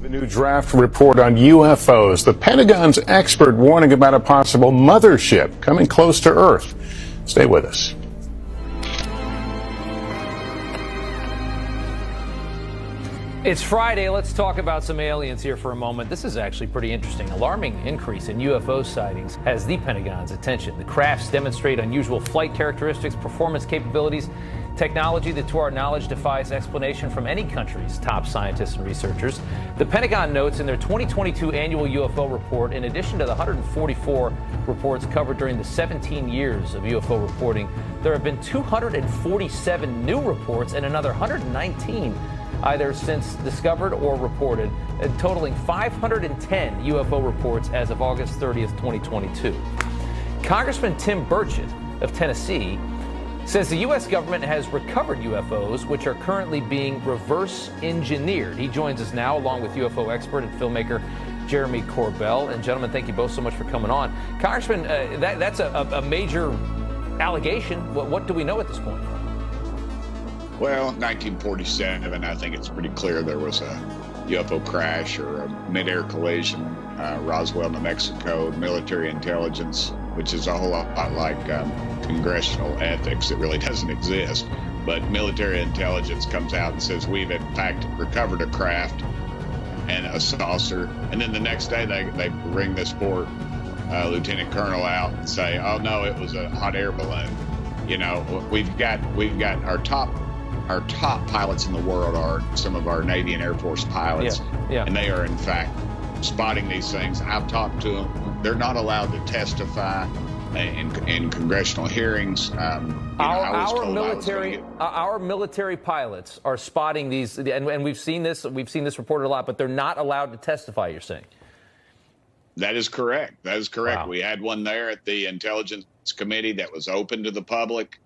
The new draft report on UFOs. The Pentagon's expert warning about a possible mothership coming close to Earth. Stay with us. It's Friday. Let's talk about some aliens here for a moment. This is actually pretty interesting. Alarming increase in UFO sightings has the Pentagon's attention. The crafts demonstrate unusual flight characteristics, performance capabilities, technology that, to our knowledge, defies explanation from any country's top scientists and researchers. The Pentagon notes in their 2022 annual UFO report, in addition to the 144 reports covered during the 17 years of UFO reporting, there have been 247 new reports and another 119 either since discovered or reported, totaling 510 UFO reports as of August 30th, 2022. Congressman Tim Burchett of Tennessee says the U.S. government has recovered UFOs, which are currently being reverse engineered. He joins us now, along with UFO expert and filmmaker Jeremy Corbell. And gentlemen, thank you both so much for coming on. Congressman, that's a major allegation. What do we know at this point? Well, 1947, I think it's pretty clear there was a UFO crash or a mid-air collision, Roswell, New Mexico, military intelligence, which is a whole lot like congressional ethics. It really doesn't exist. But military intelligence comes out and says, we've in fact recovered a craft and a saucer. And then the next day they bring this poor lieutenant colonel out and say, oh no, it was a hot air balloon. You know, we've got our top pilots in the world are some of our Navy and Air Force pilots, and they are in fact spotting these things. I've talked to them. They're not allowed to testify in congressional hearings. Our military pilots are spotting these, and we've seen this reported a lot, but they're not allowed to testify, you're saying? That is correct. Wow. We had one there at the Intelligence Committee that was open to the public.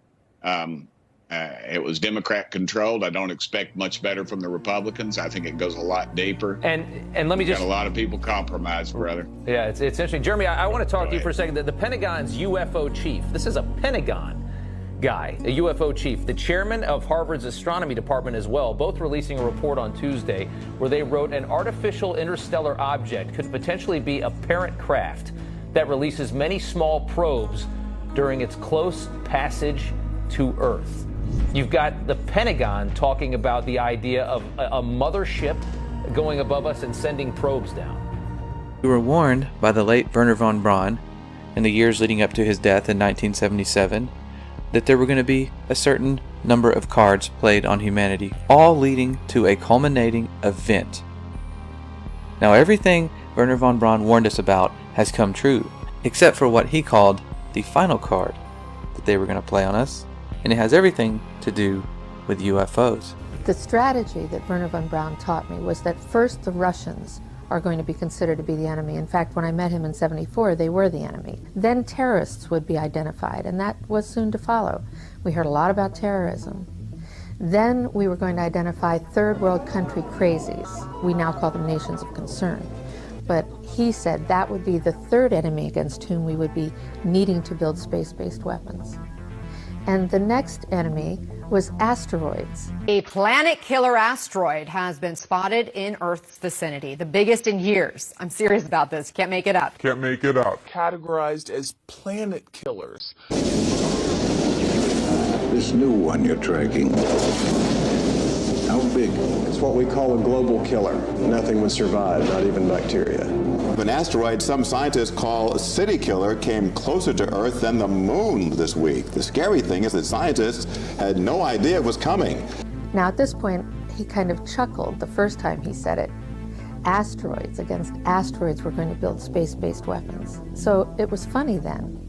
It was Democrat controlled. I don't expect much better from the Republicans. I think it goes a lot deeper. And let me just got a lot of people compromised, brother. Yeah, it's interesting. Jeremy, I want to talk to you for a second. The Pentagon's UFO chief. This is a Pentagon guy, a UFO chief. The chairman of Harvard's astronomy department as well, both releasing a report on Tuesday where they wrote an artificial interstellar object could potentially be a parent craft that releases many small probes during its close passage to Earth. You've got the Pentagon talking about the idea of a mothership going above us and sending probes down. We were warned by the late Wernher von Braun in the years leading up to his death in 1977 that there were going to be a certain number of cards played on humanity, all leading to a culminating event. Now everything Wernher von Braun warned us about has come true, except for what he called the final card that they were going to play on us. And it has everything to do with UFOs. The strategy that Wernher von Braun taught me was that first the Russians are going to be considered to be the enemy. In fact, when I met him in '74, they were the enemy. Then terrorists would be identified, and that was soon to follow. We heard a lot about terrorism. Then we were going to identify third world country crazies. We now call them nations of concern. But he said that would be the third enemy against whom we would be needing to build space-based weapons. And the next enemy was asteroids. A planet-killer asteroid has been spotted in Earth's vicinity, the biggest in years. I'm serious about this. Can't make it up. Can't make it up. Categorized as planet killers. This new one you're tracking, how big? It's what we call a global killer. Nothing would survive, not even bacteria. An asteroid some scientists call a city killer came closer to Earth than the moon this week. The scary thing is that scientists had no idea it was coming. Now at this point, he kind of chuckled the first time he said it. Asteroids, against asteroids, we're going to build space-based weapons. So it was funny then.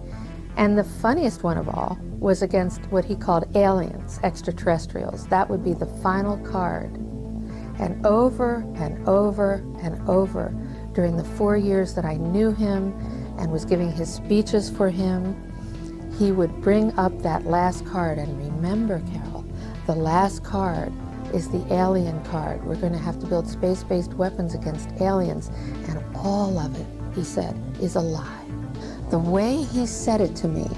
And the funniest one of all was against what he called aliens, extraterrestrials. That would be the final card. And over and over and over, during the 4 years that I knew him and was giving his speeches for him, he would bring up that last card. And remember, Carol, the last card is the alien card. We're going to have to build space-based weapons against aliens. And all of it, he said, is a lie. The way he said it to me,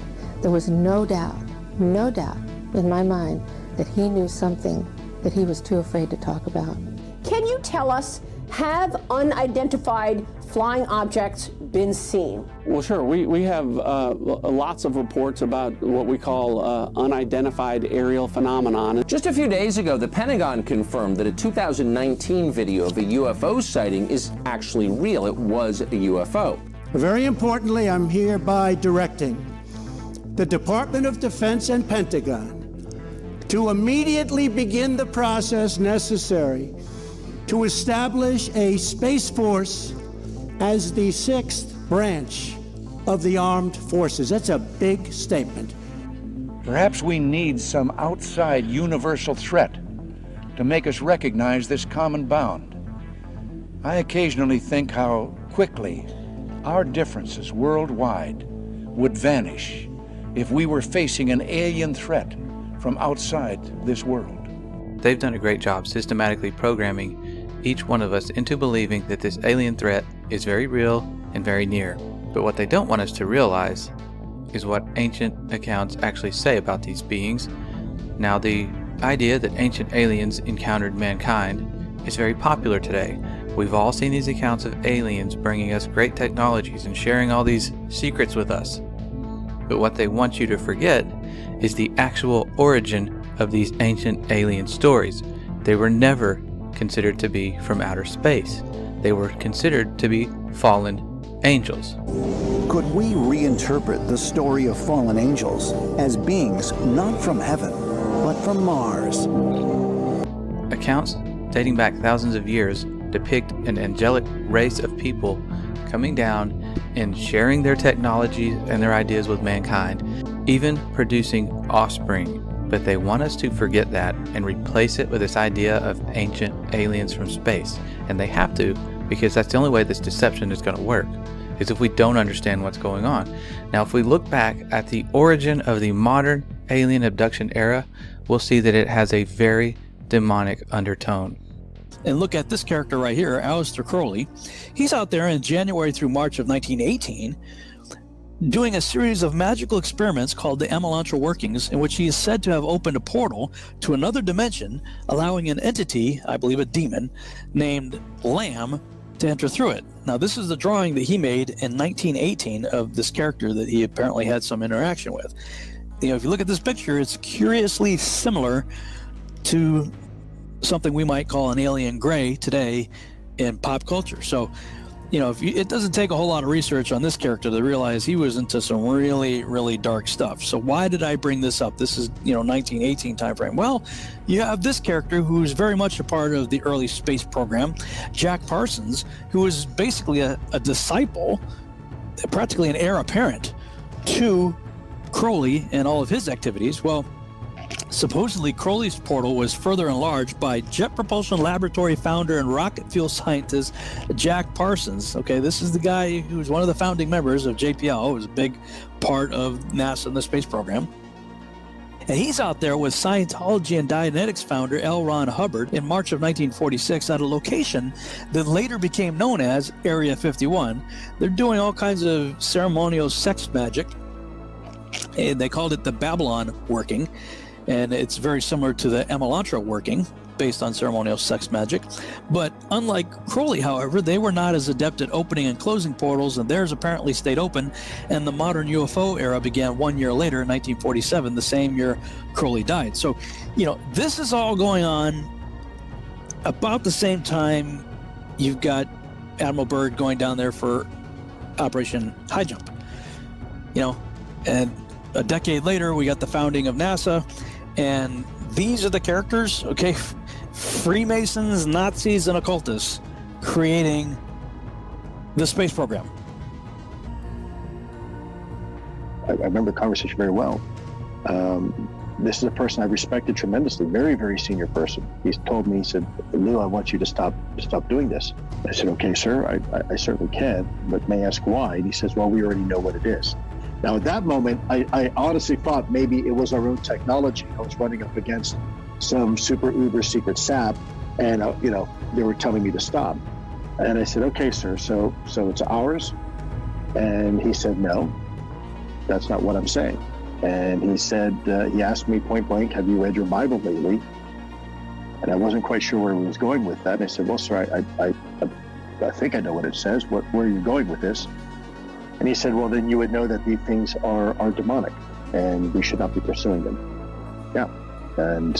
there was no doubt in my mind that he knew something that he was too afraid to talk about. Can you tell us Have unidentified flying objects been seen? Well, sure. We have lots of reports about what we call unidentified aerial phenomenon. Just a few days ago, the Pentagon confirmed that a 2019 video of a UFO sighting is actually real. It was a UFO. Very importantly, I'm hereby directing the Department of Defense and Pentagon to immediately begin the process necessary to establish a Space Force as the 6th branch of the armed forces. That's a big statement. Perhaps we need some outside universal threat to make us recognize this common bound. I occasionally think how quickly our differences worldwide would vanish if we were facing an alien threat from outside this world. They've done a great job systematically programming each one of us into believing that this alien threat is very real and very near. But what they don't want us to realize is what ancient accounts actually say about these beings. Now, the idea that ancient aliens encountered mankind is very popular today. We've all seen these accounts of aliens bringing us great technologies and sharing all these secrets with us. But what they want you to forget is the actual origin of these ancient alien stories. They were never considered to be from outer space. They were considered to be fallen angels. Could we reinterpret the story of fallen angels as beings not from heaven, but from Mars? Accounts dating back thousands of years depict an angelic race of people coming down and sharing their technologies and their ideas with mankind, even producing offspring. But they want us to forget that and replace it with this idea of ancient aliens from space. And they have to, because that's the only way this deception is going to work, is if we don't understand what's going on. Now, if we look back at the origin of the modern alien abduction era, we'll see that it has a very demonic undertone. And look at this character right here, Aleister Crowley. He's out there in January through March of 1918 doing a series of magical experiments called the Elantra workings, in which he is said to have opened a portal to another dimension, allowing an entity, I believe a demon, named Lamb, to enter through it. Now, this is the drawing that he made in 1918 of this character that he apparently had some interaction with. You know, if you look at this picture, it's curiously similar to something we might call an alien gray today in pop culture. So, you know, it doesn't take a whole lot of research on this character to realize he was into some really, really dark stuff. So why did I bring this up? This is, 1918 time frame. Well, you have this character who's very much a part of the early space program, Jack Parsons, who was basically a disciple, practically an heir apparent to Crowley and all of his activities. Well, supposedly, Crowley's portal was further enlarged by Jet Propulsion Laboratory founder and rocket fuel scientist Jack Parsons. Okay, this is the guy who was one of the founding members of JPL. It was a big part of NASA and the space program. And he's out there with Scientology and Dianetics founder L. Ron Hubbard in March of 1946 at a location that later became known as Area 51. They're doing all kinds of ceremonial sex magic, and they called it the Babylon working. And it's very similar to the Elantra working, based on ceremonial sex magic. But unlike Crowley, however, they were not as adept at opening and closing portals, and theirs apparently stayed open, and the modern UFO era began 1 year later in 1947, the same year Crowley died. So, this is all going on about the same time you've got Admiral Byrd going down there for Operation High Jump. And a decade later, we got the founding of NASA, and these are the characters, okay? Freemasons, Nazis, and occultists creating the space program. I remember the conversation very well. This is a person I respected tremendously, very, very senior person. He's told me, he said, Lou, I want you to stop doing this. I said, okay, sir, I certainly can, but may I ask why? And he says, well, we already know what it is. Now, at that moment, I honestly thought maybe it was our own technology. I was running up against some super uber secret sap, and they were telling me to stop. And I said, okay, sir, so it's ours? And he said, no, that's not what I'm saying. And he said, he asked me point blank, have you read your Bible lately? And I wasn't quite sure where he was going with that. And I said, well, sir, I think I know what it says. Where are you going with this? And he said, well, then you would know that these things are demonic and we should not be pursuing them. Yeah. And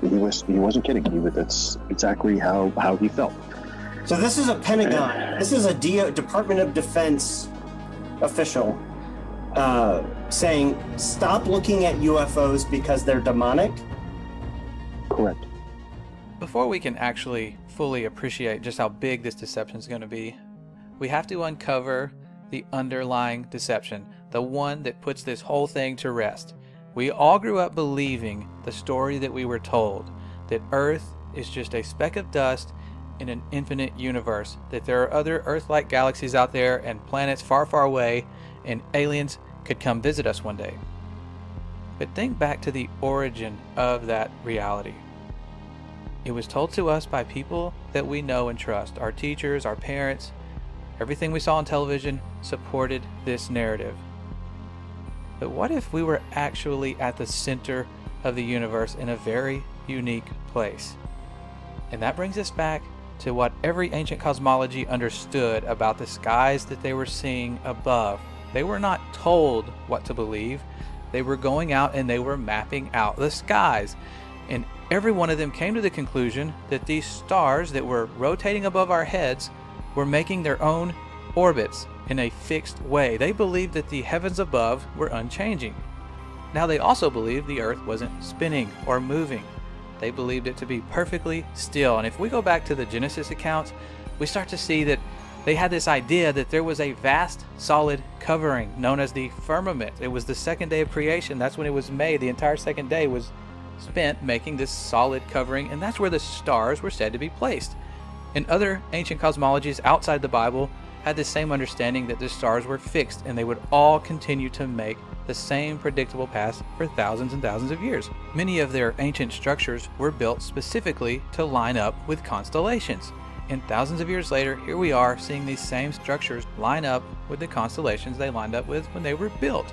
he wasn't kidding. That's exactly how he felt. So this is a Pentagon. This is a Department of Defense official saying, stop looking at UFOs because they're demonic? Correct. Before we can actually fully appreciate just how big this deception is going to be, we have to uncover the underlying deception, the one that puts this whole thing to rest. We all grew up believing the story that we were told, that Earth is just a speck of dust in an infinite universe, that there are other Earth-like galaxies out there and planets far, far away, and aliens could come visit us one day. But think back to the origin of that reality. It was told to us by people that we know and trust, our teachers, our parents. Everything we saw on television supported this narrative. But what if we were actually at the center of the universe in a very unique place? And that brings us back to what every ancient cosmology understood about the skies that they were seeing above. They were not told what to believe. They were going out and they were mapping out the skies. And every one of them came to the conclusion that these stars that were rotating above our heads were making their own orbits in a fixed way. They believed that the heavens above were unchanging. Now they also believed the earth wasn't spinning or moving. They believed it to be perfectly still. And if we go back to the Genesis accounts, we start to see that they had this idea that there was a vast solid covering known as the firmament. It was the second day of creation. That's when it was made. The entire second day was spent making this solid covering, and that's where the stars were said to be placed. And other ancient cosmologies outside the Bible had the same understanding that the stars were fixed and they would all continue to make the same predictable paths for thousands and thousands of years. Many of their ancient structures were built specifically to line up with constellations. And thousands of years later, here we are seeing these same structures line up with the constellations they lined up with when they were built.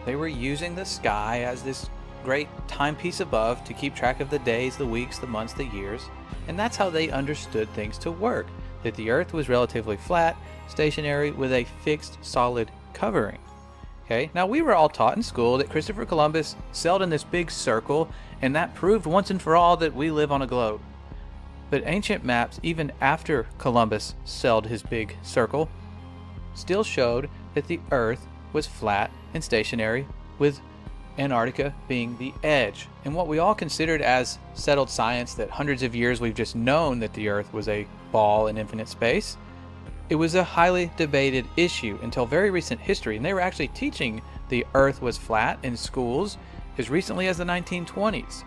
They were using the sky as this great timepiece above to keep track of the days, the weeks, the months, the years. And that's how they understood things to work, that the earth was relatively flat, stationary, with a fixed, solid covering. Okay, now we were all taught in school that Christopher Columbus sailed in this big circle, and that proved once and for all that we live on a globe. But ancient maps, even after Columbus sailed his big circle, still showed that the earth was flat and stationary, with Antarctica being the edge. And what we all considered as settled science, that hundreds of years we've just known that the earth was a ball in infinite space, it was a highly debated issue until very recent history. And they were actually teaching the earth was flat in schools as recently as the 1920s.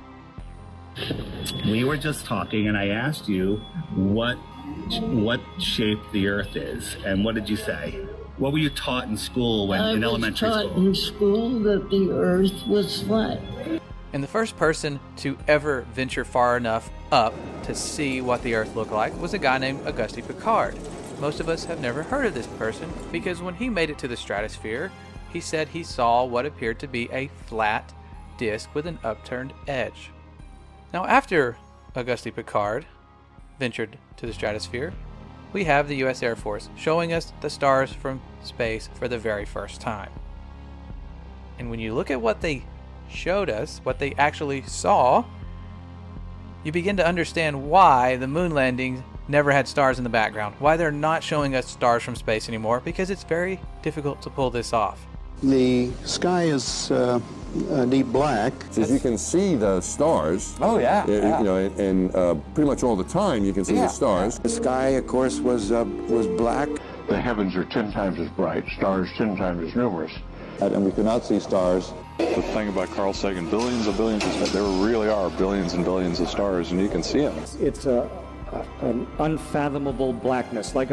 We were just talking and I asked you what shape the earth is, and what did you say? What were you taught in school in elementary school? I was taught in school that the earth was flat. And the first person to ever venture far enough up to see what the earth looked like was a guy named Auguste Piccard. Most of us have never heard of this person because when he made it to the stratosphere, he said he saw what appeared to be a flat disk with an upturned edge. Now, after Auguste Piccard ventured to the stratosphere, we have the U.S. Air Force showing us the stars from space for the very first time. And when you look at what they showed us, what they actually saw, you begin to understand why the moon landings never had stars in the background, why they're not showing us stars from space anymore, because it's very difficult to pull this off. The sky is deep black. As you can see the stars. Oh, yeah. You know, and pretty much all the time you can see the stars. The sky, of course, was black. The heavens are 10 times as bright, stars 10 times as numerous. And we could not see stars. The thing about Carl Sagan, billions of billions, is that there really are billions and billions of stars, and you can see them. It's an unfathomable blackness, like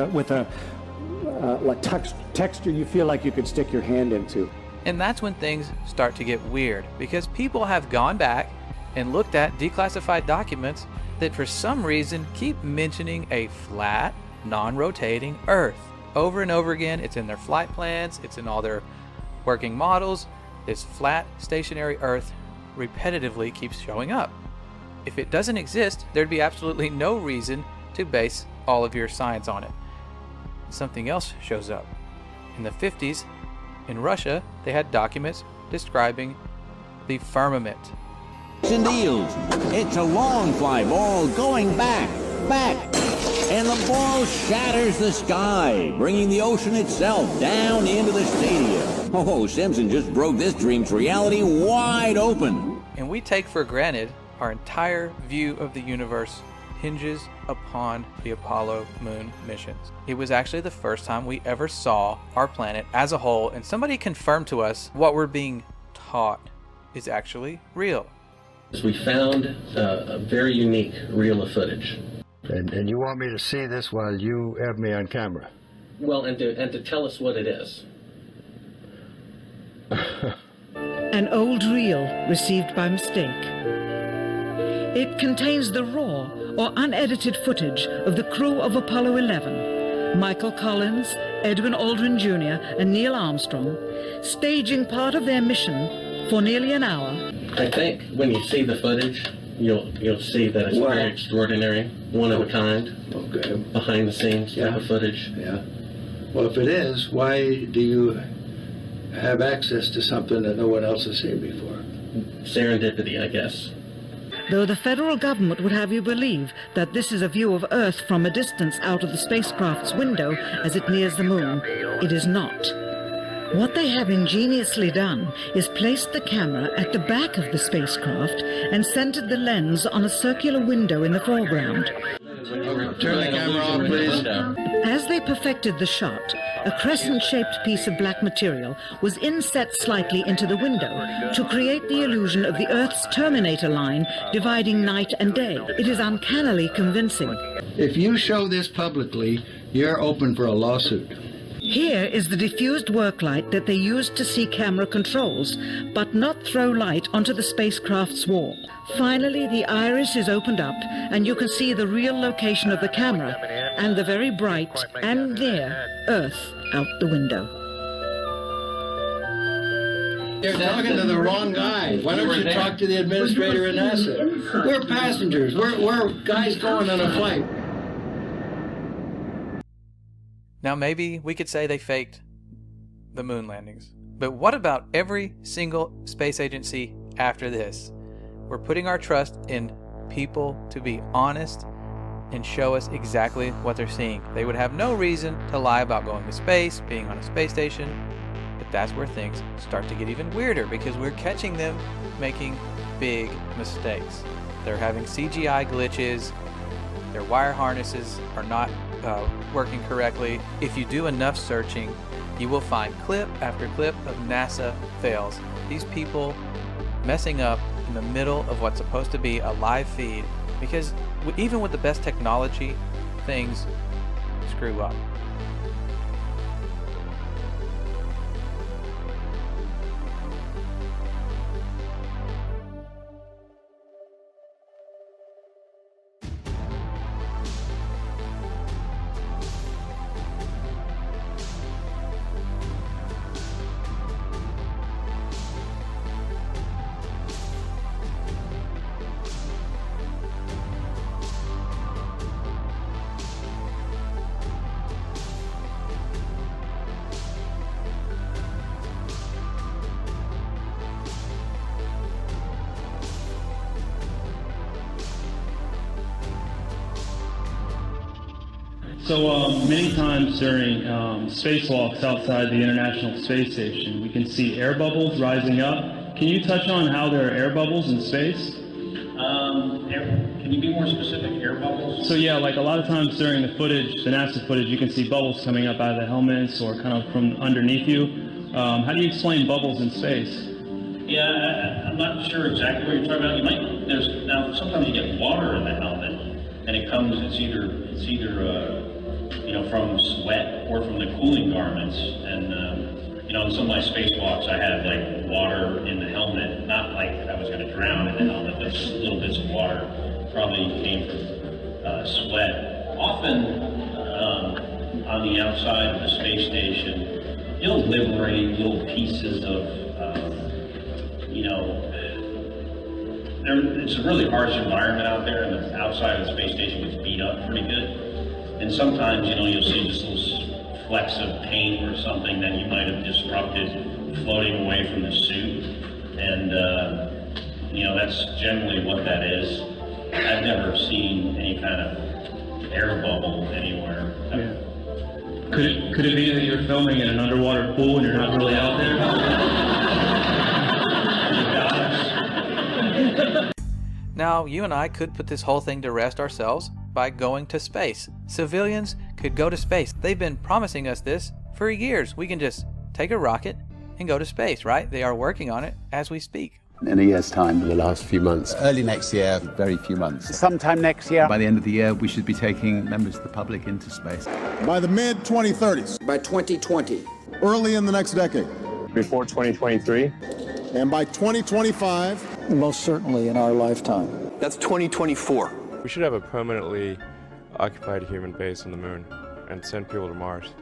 texture you feel like you could stick your hand into. And that's when things start to get weird, because people have gone back and looked at declassified documents that for some reason keep mentioning a flat, non-rotating Earth. Over and over again, it's in their flight plans, it's in all their working models. This flat, stationary Earth repetitively keeps showing up. If it doesn't exist, there'd be absolutely no reason to base all of your science on it. Something else shows up. In the 50s, in Russia, they had documents describing the firmament. And deals. It's a long fly ball going back, and the ball shatters the sky, bringing the ocean itself down into the stadium. Oh, Simpson just broke this dream's reality wide open. And we take for granted our entire view of the universe hinges upon the Apollo moon missions. It was actually the first time we ever saw our planet as a whole, and somebody confirmed to us what we're being taught is actually real. We found a very unique reel of footage. And you want me to see this while you have me on camera? Well, and to tell us what it is. An old reel received by mistake. It contains the raw or unedited footage of the crew of Apollo 11, Michael Collins, Edwin Aldrin Jr., and Neil Armstrong, staging part of their mission for nearly an hour. I think when you see the footage, you'll see that it's very extraordinary, one of a kind, behind the scenes type of footage. Yeah. Well, if it is, why do you have access to something that no one else has seen before? Serendipity, I guess. Though the federal government would have you believe that this is a view of Earth from a distance out of the spacecraft's window as it nears the moon, it is not. What they have ingeniously done is placed the camera at the back of the spacecraft and centered the lens on a circular window in the foreground. Turn the camera on, please. As they perfected the shot, a crescent-shaped piece of black material was inset slightly into the window to create the illusion of the Earth's terminator line dividing night and day. It is uncannily convincing. If you show this publicly, you're open for a lawsuit. Here is the diffused work light that they used to see camera controls, but not throw light onto the spacecraft's wall. Finally, the iris is opened up, and you can see the real location of the camera and the very bright and near Earth out the window. You're talking to the wrong guy. Why don't you talk to the administrator at NASA? We're passengers. We're guys going on a flight. Now maybe we could say they faked the moon landings. But what about every single space agency after this? We're putting our trust in people to be honest and show us exactly what they're seeing. They would have no reason to lie about going to space, being on a space station. But that's where things start to get even weirder, because we're catching them making big mistakes. They're having CGI glitches. Their wire harnesses are not working correctly. If you do enough searching, you will find clip after clip of NASA fails. These people messing up in the middle of what's supposed to be a live feed, because even with the best technology, things screw up. So many times during spacewalks outside the International Space Station, we can see air bubbles rising up. Can you touch on how there are air bubbles in space? Can you be more specific? Air bubbles? So yeah, like a lot of times during the footage, the NASA footage, you can see bubbles coming up out of the helmets or kind of from underneath you. How do you explain bubbles in space? Yeah, I'm not sure exactly what you're talking about. Now sometimes you get water in the helmet, and it's either from sweat or from the cooling garments. And in some of my spacewalks, I had like water in the helmet, not like I was going to drown in the helmet, but just little bits of water probably came from sweat. Often on the outside of the space station, you'll liberate little pieces of it's a really harsh environment out there, and the outside of the space station gets beat up pretty good. And sometimes, you'll see just little flecks of paint or something that you might have disrupted floating away from the suit. And, that's generally what that is. I've never seen any kind of air bubble anywhere. Yeah. Could it be that you're filming in an underwater pool and you're not really out there? Now, you and I could put this whole thing to rest ourselves by going to space. Civilians could go to space. They've been promising us this for years. We can just take a rocket and go to space, right? They are working on it as we speak. In a year's time, in the last few months. Early next year, very few months. Sometime next year. By the end of the year, we should be taking members of the public into space. By the mid-2030s. By 2020. Early in the next decade. Before 2023. And by 2025. Most certainly in our lifetime. That's 2024. We should have a permanently occupied human base on the moon and send people to Mars.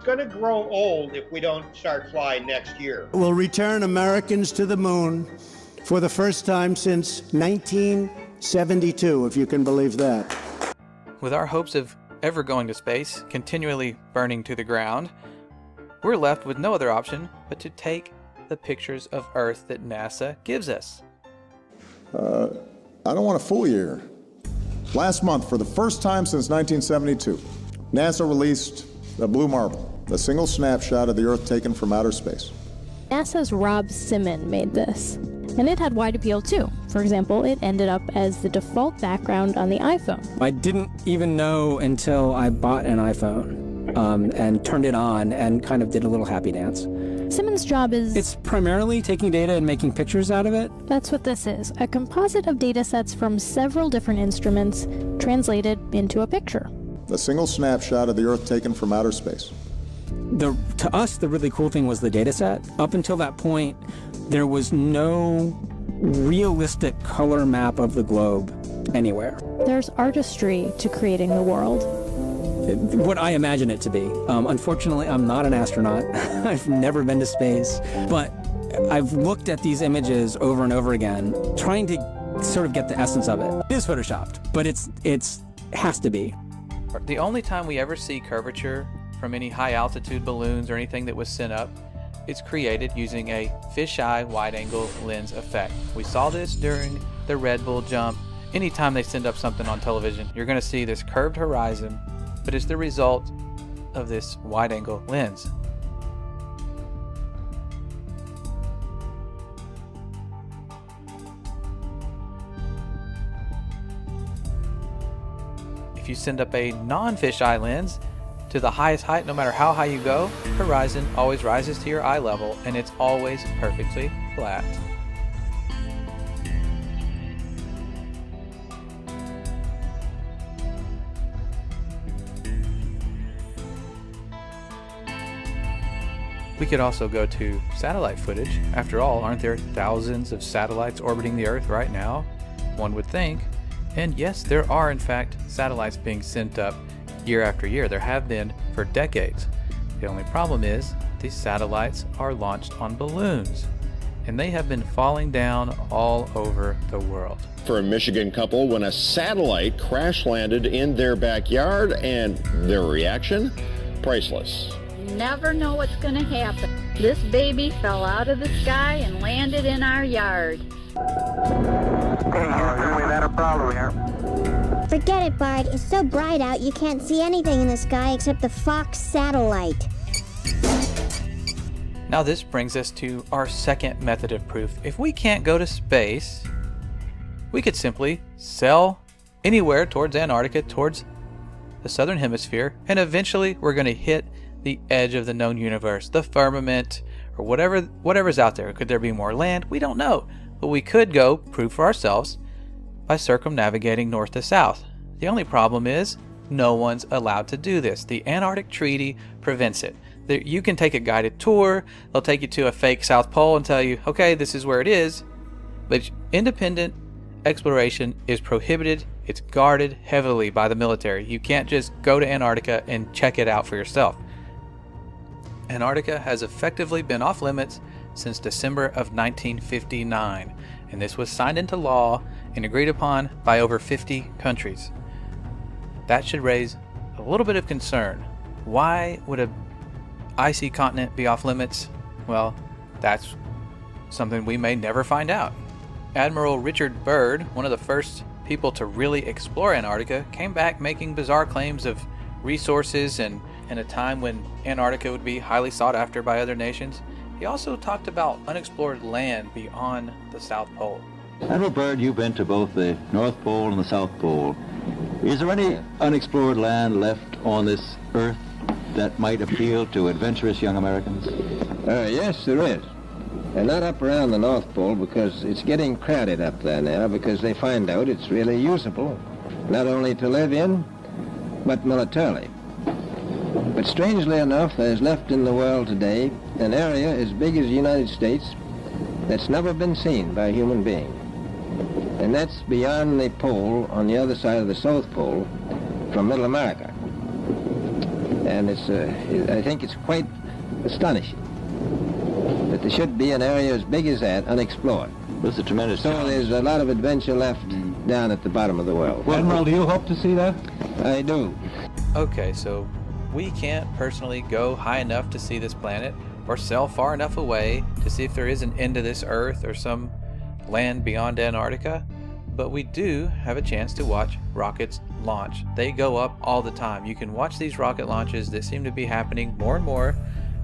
Going to grow old if we don't start flying next year. We'll return Americans to the moon for the first time since 1972, if you can believe that. With our hopes of ever going to space continually burning to the ground, we're left with no other option but to take the pictures of Earth that NASA gives us. I don't want to fool you here. Last month, for the first time since 1972, NASA released a blue marble. A single snapshot of the Earth taken from outer space. NASA's Rob Simon made this, and it had wide appeal too. For example, it ended up as the default background on the iPhone. I didn't even know until I bought an iPhone and turned it on and kind of did a little happy dance. Simon's job is... It's primarily taking data and making pictures out of it. That's what this is, a composite of data sets from several different instruments translated into a picture. A single snapshot of the Earth taken from outer space. To us, the really cool thing was the data set. Up until that point, there was no realistic color map of the globe anywhere. There's artistry to creating the world. What I imagine it to be. Unfortunately, I'm not an astronaut. I've never been to space. But I've looked at these images over and over again, trying to sort of get the essence of it. It is photoshopped, but it has to be. The only time we ever see curvature from any high-altitude balloons or anything that was sent up, it's created using a fisheye wide-angle lens effect. We saw this during the Red Bull jump. Anytime they send up something on television, you're going to see this curved horizon, but it's the result of this wide-angle lens. If you send up a non-fisheye lens to the highest height, no matter how high you go, horizon always rises to your eye level and it's always perfectly flat. We could also go to satellite footage. After all, aren't there thousands of satellites orbiting the Earth right now? One would think. And yes, there are in fact satellites being sent up year after year. There have been for decades. The only problem is these satellites are launched on balloons, and they have been falling down all over the world. For a Michigan couple when a satellite crash landed in their backyard, and their reaction? Priceless. You never know what's going to happen. This baby fell out of the sky and landed in our yard. We've had a problem here. Forget it, Bard. It's so bright out you can't see anything in the sky except the Fox satellite. Now this brings us to our second method of proof. If we can't go to space, we could simply sail anywhere towards Antarctica, towards the southern hemisphere, and eventually we're going to hit the edge of the known universe, the firmament, or whatever's out there. Could there be more land? We don't know. But we could go prove for ourselves by circumnavigating north to south. The only problem is no one's allowed to do this. The Antarctic Treaty prevents it. You can take a guided tour. They'll take you to a fake South Pole and tell you, okay, this is where it is. But independent exploration is prohibited. It's guarded heavily by the military. You can't just go to Antarctica and check it out for yourself. Antarctica has effectively been off limits since December of 1959, and this was signed into law and agreed upon by over 50 countries. That should raise a little bit of concern. Why would a icy continent be off limits? Well, that's something we may never find out. Admiral Richard Byrd, one of the first people to really explore Antarctica, came back making bizarre claims of resources and in a time when Antarctica would be highly sought after by other nations. He also talked about unexplored land beyond the South Pole. Admiral Byrd, you've been to both the North Pole and the South Pole. Is there any unexplored land left on this Earth that might appeal to adventurous young Americans? Yes, there is. And not up around the North Pole, because it's getting crowded up there now, because they find out it's really usable, not only to live in, but militarily. But strangely enough, there's left in the world today an area as big as the United States that's never been seen by a human being. And that's beyond the pole, on the other side of the South Pole, from Middle America. And I think it's quite astonishing that there should be an area as big as that unexplored. It's a tremendous So challenge. there's a lot of adventure left down at the bottom of the world. Admiral, do you hope to see that? I do. Okay, so we can't personally go high enough to see this planet or sail far enough away to see if there is an end to this Earth or some land beyond Antarctica, but we do have a chance to watch rockets launch. They go up all the time. You can watch these rocket launches that seem to be happening more and more,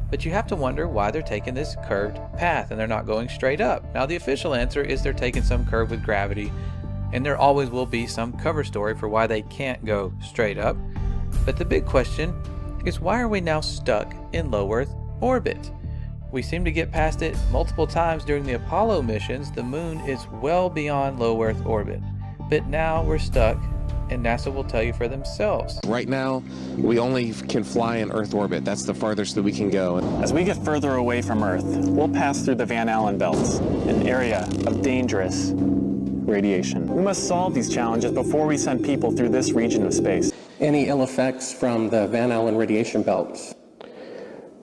but you have to wonder why they're taking this curved path and they're not going straight up. Now the official answer is they're taking some curve with gravity, and there always will be some cover story for why they can't go straight up. But the big question is, why are we now stuck in low Earth orbit? We seem to get past it multiple times during the Apollo missions. The moon is well beyond low Earth orbit, but now we're stuck, and NASA will tell you for themselves. Right now, we only can fly in Earth orbit. That's the farthest that we can go. As we get further away from Earth, we'll pass through the Van Allen belts, an area of dangerous radiation. We must solve these challenges before we send people through this region of space. Any ill effects from the Van Allen radiation belts?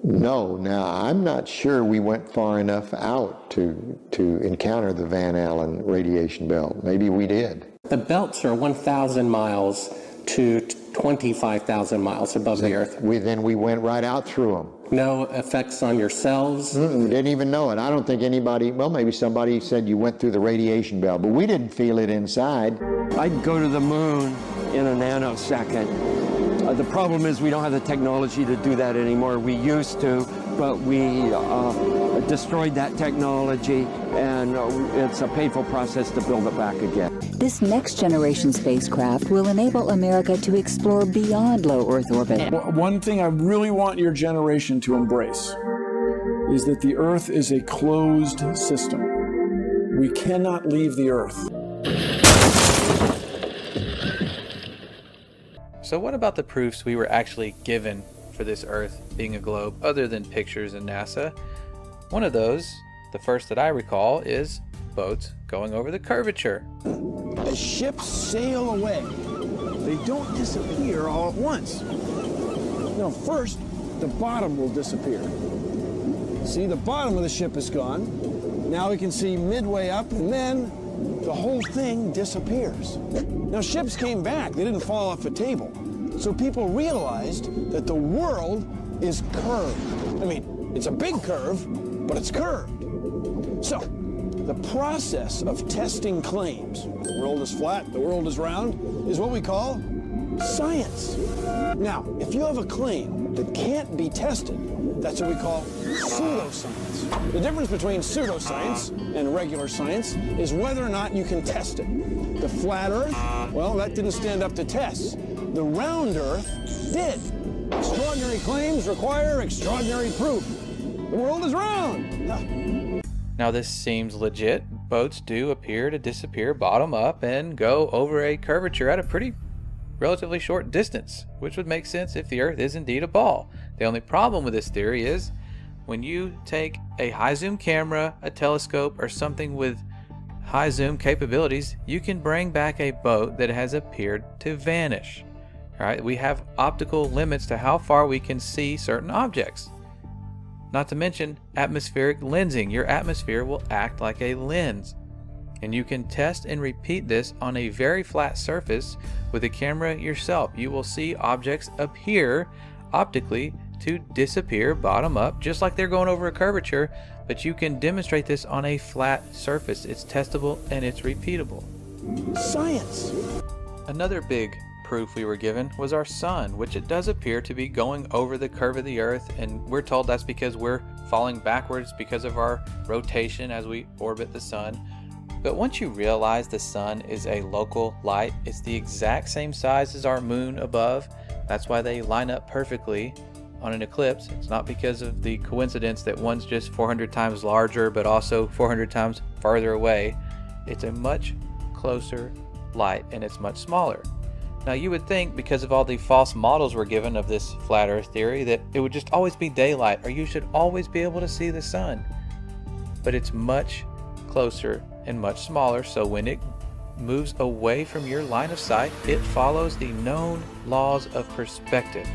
No, now I'm not sure we went far enough out to encounter the Van Allen radiation belt. Maybe we did. The belts are 1,000 miles to 25,000 miles above the Earth. Then we went right out through them. No effects on your cells? We didn't even know it. I don't think anybody, well, maybe somebody said you went through the radiation belt, but we didn't feel it inside. I'd go to the moon in a nanosecond. The problem is we don't have the technology to do that anymore. We used to, but we destroyed that technology, and it's a painful process to build it back again. This next generation spacecraft will enable America to explore beyond low Earth orbit. One thing I really want your generation to embrace is that the Earth is a closed system. We cannot leave the Earth. So what about the proofs we were actually given for this Earth being a globe other than pictures in NASA? One of those, the first that I recall, is boats going over the curvature. As ships sail away, they don't disappear all at once. No, first, the bottom will disappear. See, the bottom of the ship is gone. Now we can see midway up, and then the whole thing disappears. Now, ships came back. They didn't fall off a table. So people realized that the world is curved. I mean, it's a big curve, but it's curved. So, the process of testing claims, the world is flat, the world is round, is what we call science. Now, if you have a claim that can't be tested, that's what we call pseudoscience. The difference between pseudoscience and regular science is whether or not you can test it. The flat Earth, well, that didn't stand up to tests. The round Earth did. Extraordinary claims require extraordinary proof. The world is round. Now this seems legit. Boats do appear to disappear bottom up and go over a curvature at a pretty relatively short distance, which would make sense if the Earth is indeed a ball. The only problem with this theory is when you take a high zoom camera, a telescope, or something with high zoom capabilities, you can bring back a boat that has appeared to vanish. All right, we have optical limits to how far we can see certain objects. Not to mention atmospheric lensing. Your atmosphere will act like a lens. And you can test and repeat this on a very flat surface with a camera yourself. You will see objects appear optically to disappear bottom up, just like they're going over a curvature, but you can demonstrate this on a flat surface. It's testable and it's repeatable. Science! Another big proof we were given was our sun, which it does appear to be going over the curve of the earth, and we're told that's because we're falling backwards because of our rotation as we orbit the sun. But once you realize the sun is a local light, it's the exact same size as our moon above. That's why they line up perfectly on an eclipse. It's not because of the coincidence that one's just 400 times larger but also 400 times farther away. It's a much closer light and it's much smaller. Now you would think, because of all the false models we're given of this flat earth theory, that it would just always be daylight or you should always be able to see the sun. But it's much closer and much smaller, so when it moves away from your line of sight, it follows the known laws of perspective.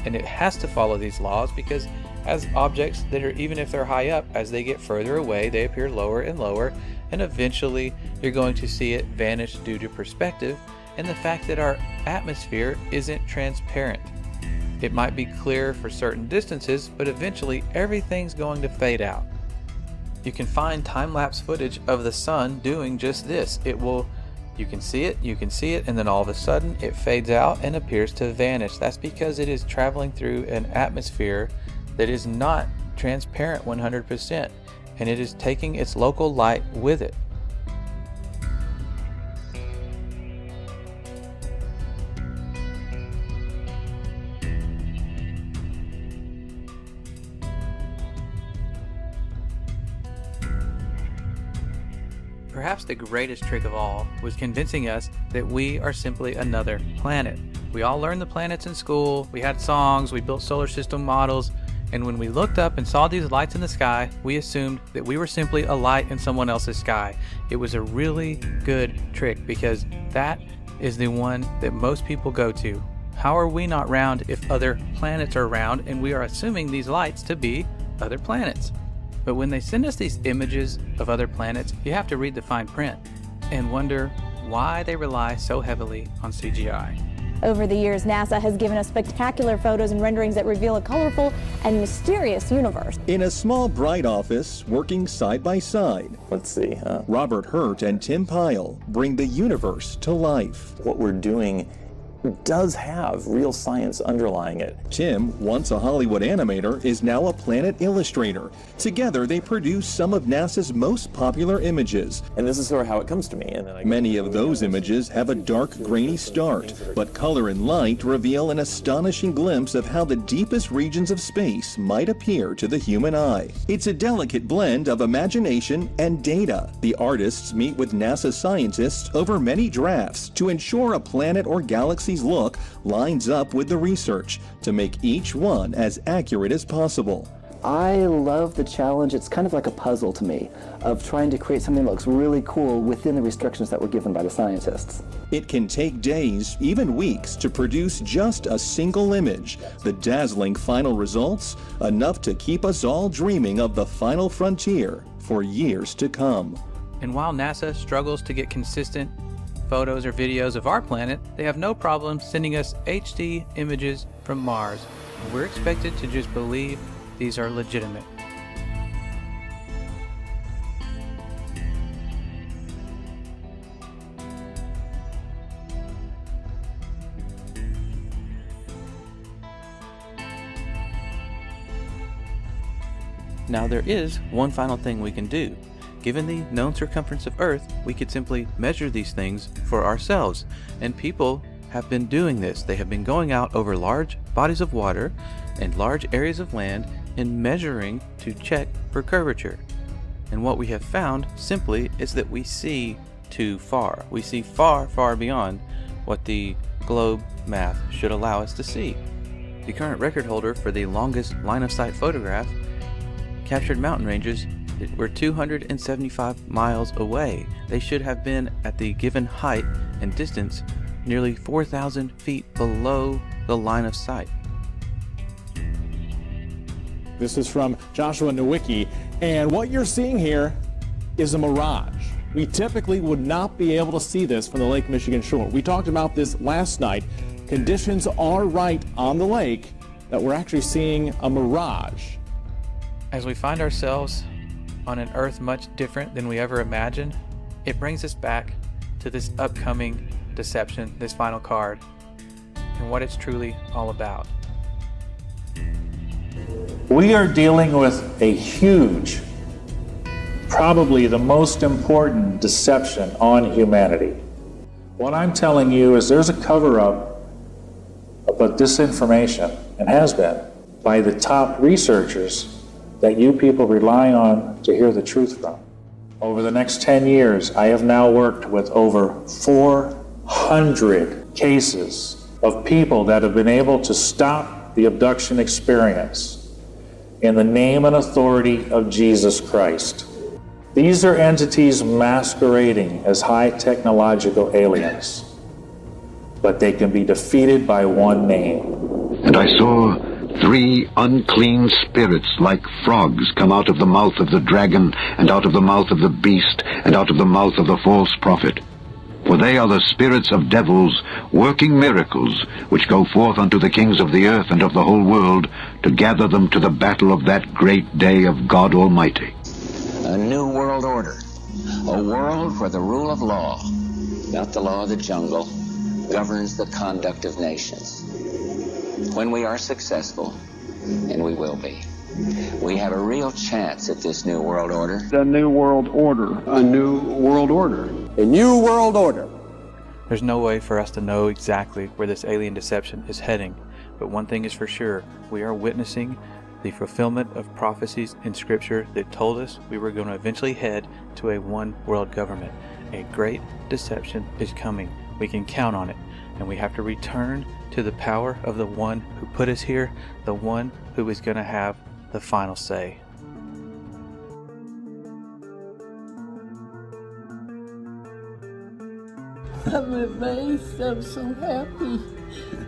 And it has to follow these laws because as objects that are, even if they're high up, as they get further away, they appear lower and lower, and eventually you're going to see it vanish due to perspective and the fact that our atmosphere isn't transparent. It might be clear for certain distances, but eventually everything's going to fade out. You can find time-lapse footage of the sun doing just this. You can see it, and then all of a sudden it fades out and appears to vanish. That's because it is traveling through an atmosphere that is not transparent 100%, and it is taking its local light with it. Perhaps the greatest trick of all was convincing us that we are simply another planet. We all learned the planets in school, we had songs, we built solar system models, and when we looked up and saw these lights in the sky, we assumed that we were simply a light in someone else's sky. It was a really good trick because that is the one that most people go to. How are we not round if other planets are round and we are assuming these lights to be other planets? But when they send us these images of other planets, you have to read the fine print and wonder why they rely so heavily on CGI. Over the years, NASA has given us spectacular photos and renderings that reveal a colorful and mysterious universe. In a small, bright office, working side by side, let's see, Robert Hurt and Tim Pyle bring the universe to life. What we're doing does have real science underlying it. Tim, once a Hollywood animator, is now a planet illustrator. Together, they produce some of NASA's most popular images. And this is sort of how it comes to me. And then many of those images have a dark, grainy start, but color and light reveal an astonishing glimpse of how the deepest regions of space might appear to the human eye. It's a delicate blend of imagination and data. The artists meet with NASA scientists over many drafts to ensure a planet or galaxy's look lines up with the research to make each one as accurate as possible. I love the challenge. It's kind of like a puzzle to me of trying to create something that looks really cool within the restrictions that were given by the scientists. It can take days, even weeks, to produce just a single image. The dazzling final results, enough to keep us all dreaming of the final frontier for years to come. And while NASA struggles to get consistent photos or videos of our planet, they have no problem sending us HD images from Mars. We're expected to just believe these are legitimate. Now there is one final thing we can do. Given the known circumference of Earth, we could simply measure these things for ourselves. And people have been doing this. They have been going out over large bodies of water and large areas of land and measuring to check for curvature. And what we have found simply is that we see too far. We see far, far beyond what the globe math should allow us to see. The current record holder for the longest line-of-sight photograph captured mountain ranges that were 275 miles away. They should have been at the given height and distance nearly 4,000 feet below the line of sight. This is from Joshua Nowicki, and what you're seeing here is a mirage. We typically would not be able to see this from the Lake Michigan shore. We talked about this last night. Conditions are right on the lake that we're actually seeing a mirage. As we find ourselves on an Earth much different than we ever imagined, it brings us back to this upcoming deception, this final card, and what it's truly all about. We are dealing with a huge, probably the most important deception on humanity. What I'm telling you is there's a cover-up about disinformation, and has been, by the top researchers that you people rely on to hear the truth from. Over the next 10 years, I have now worked with over 400 cases of people that have been able to stop the abduction experience in the name and authority of Jesus Christ. These are entities masquerading as high technological aliens, but they can be defeated by one name. And I saw 3 unclean spirits like frogs come out of the mouth of the dragon, and out of the mouth of the beast, and out of the mouth of the false prophet. For they are the spirits of devils, working miracles, which go forth unto the kings of the earth and of the whole world, to gather them to the battle of that great day of God Almighty. A new world order. A world where the rule of law, not the law of the jungle, governs the conduct of nations. When we are successful, and we will be, we have a real chance at this new world order. A new world order. A new world order. A new world order. There's no way for us to know exactly where this alien deception is heading, but one thing is for sure, we are witnessing the fulfillment of prophecies in Scripture that told us we were going to eventually head to a one world government. A great deception is coming. We can count on it, and we have to return to the power of the one who put us here, the one who is going to have the final say. I'm amazed. I'm so happy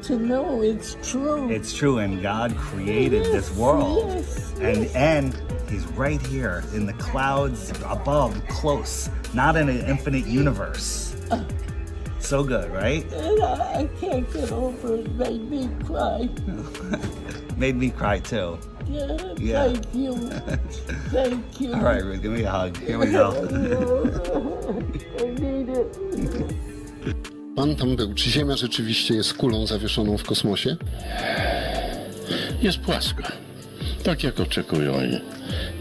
to know it's true. It's true, and God created this world. Yes, and He's right here in the clouds above, close, not in an infinite universe. So good, right? And I can't get over it. Made me cry. Made me cry too. Yeah. Thank you. Thank you. All right, Ruth, give me a hug. Here we go. I need it. Pan tam był. Czy Ziemia rzeczywiście jest kulą zawieszoną w kosmosie? Jest płaska. Tak jak oczekują i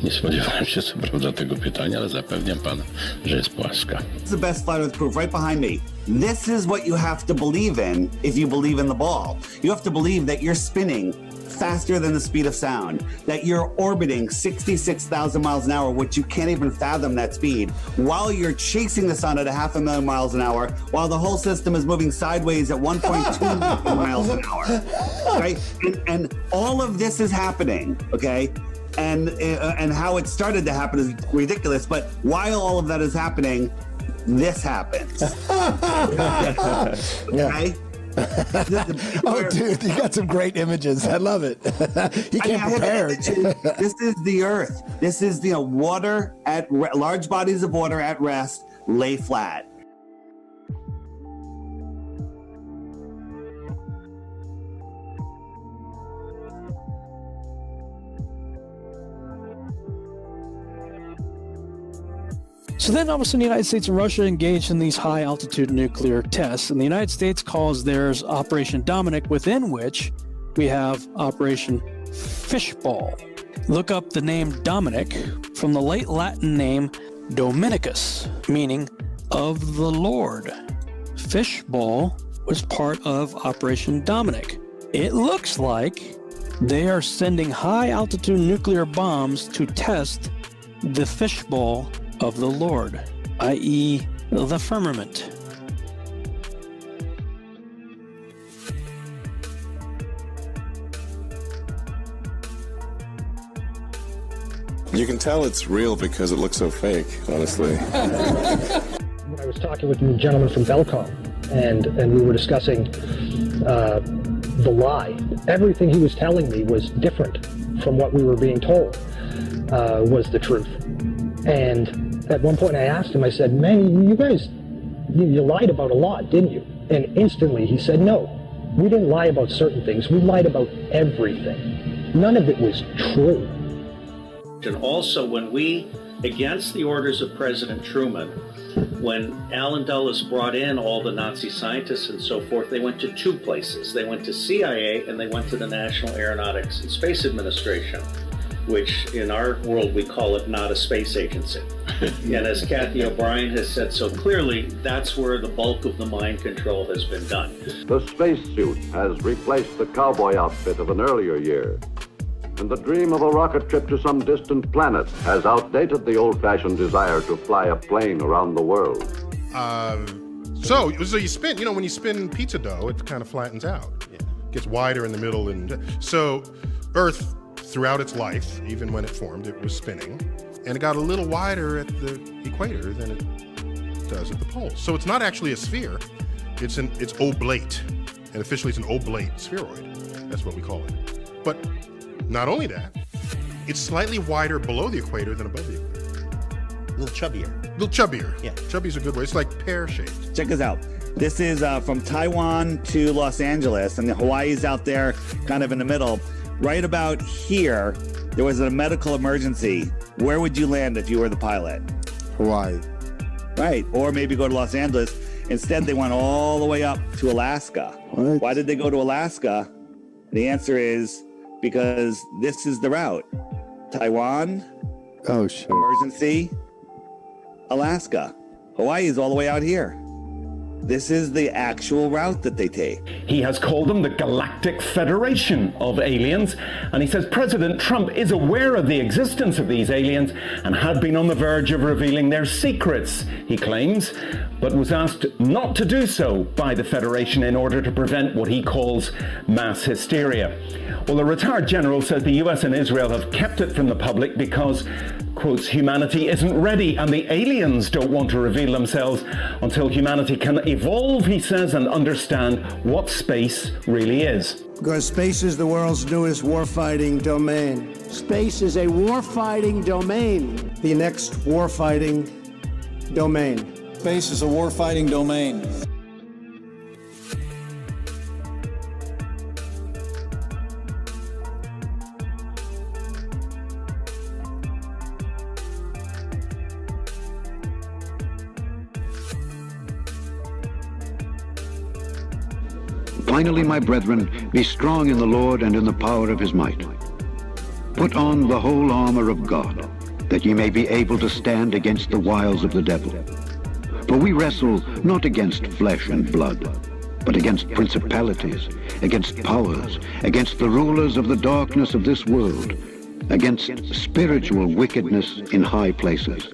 nie spodziewałem się co prawda tego pytania, ale zapewniam pana, że jest płaska. It's the best flat earth proof right behind me. This is what you have to believe in if you believe in the ball. You have to believe that you're spinning faster than the speed of sound, that you're orbiting 66,000 miles an hour, which you can't even fathom that speed, while you're chasing the sun at 500,000 miles an hour, while the whole system is moving sideways at 1.2 miles an hour, right? And all of this is happening, okay? And how it started to happen is ridiculous, but while all of that is happening, this happens. Okay? Oh, dude, you got some great images. I love it. He came prepared. This is the Earth. This is the water at large bodies of water at rest lay flat. So then all of a sudden the United States and Russia engaged in these high altitude nuclear tests, and the United States calls theirs Operation Dominic, within which we have Operation Fishbowl. Look up the name Dominic from the late Latin name Dominicus, meaning of the Lord. Fishbowl was part of Operation Dominic. It looks like they are sending high altitude nuclear bombs to test the fishbowl of the Lord, i.e. the firmament. You can tell it's real because it looks so fake, honestly. I was talking with a gentleman from Belcom, and we were discussing the lie. Everything he was telling me was different from what we were being told was the truth. And at one point I asked him, I said, man, you guys, you lied about a lot, didn't you? And instantly he said, no, we didn't lie about certain things. We lied about everything. None of it was true. And also when we, against the orders of President Truman, when Alan Dulles brought in all the Nazi scientists and so forth, they went to two places. They went to CIA and they went to the National Aeronautics and Space Administration, which in our world we call it not a space agency. And as Kathy O'Brien has said so clearly, that's where the bulk of the mind control has been done. The spacesuit has replaced the cowboy outfit of an earlier year. And the dream of a rocket trip to some distant planet has outdated the old-fashioned desire to fly a plane around the world. So you spin, when you spin pizza dough, it kind of flattens out. Yeah. Gets wider in the middle. And so Earth, throughout its life, even when it formed, it was spinning. And it got a little wider at the equator than it does at the poles. So it's not actually a sphere. It's oblate. And officially it's an oblate spheroid. That's what we call it. But not only that, it's slightly wider below the equator than above the equator. A little chubbier. A little chubbier. Yeah. Chubby's a good word. It's like pear-shaped. Check this out. This is from Taiwan to Los Angeles, and Hawaii's out there kind of in the middle. Right about here, there was a medical emergency. Where would you land if you were the pilot? Hawaii. Right, or maybe go to Los Angeles. Instead, they went all the way up to Alaska. What? Why did they go to Alaska? The answer is because this is the route. Taiwan, oh shit, emergency, Alaska. Hawaii is all the way out here. This is the actual route that they take. He has called them the Galactic Federation of Aliens, and he says President Trump is aware of the existence of these aliens and had been on the verge of revealing their secrets, he claims, but was asked not to do so by the Federation in order to prevent what he calls mass hysteria. Well, the retired general says the US and Israel have kept it from the public because, quotes, humanity isn't ready and the aliens don't want to reveal themselves until humanity can evolve, he says, and understand what space really is. Because space is the world's newest warfighting domain. Space is a warfighting domain. The next warfighting domain. Space is a warfighting domain. Finally, my brethren, be strong in the Lord and in the power of his might. Put on the whole armor of God, that ye may be able to stand against the wiles of the devil. For we wrestle not against flesh and blood, but against principalities, against powers, against the rulers of the darkness of this world, against spiritual wickedness in high places.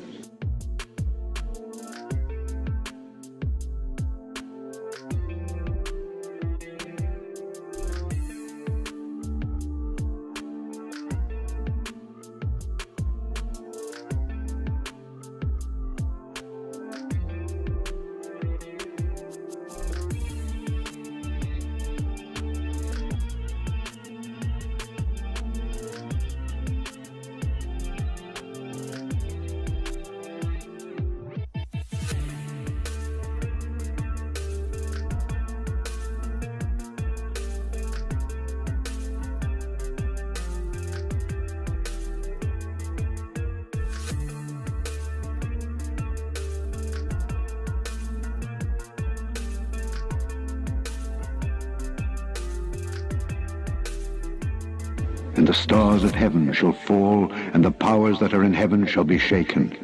And the stars of heaven shall fall, and the powers that are in heaven shall be shaken.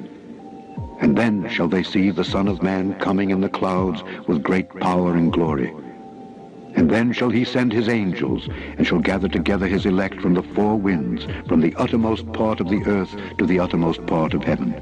And then shall they see the Son of Man coming in the clouds with great power and glory. And then shall he send his angels, and shall gather together his elect from the four winds, from the uttermost part of the earth to the uttermost part of heaven.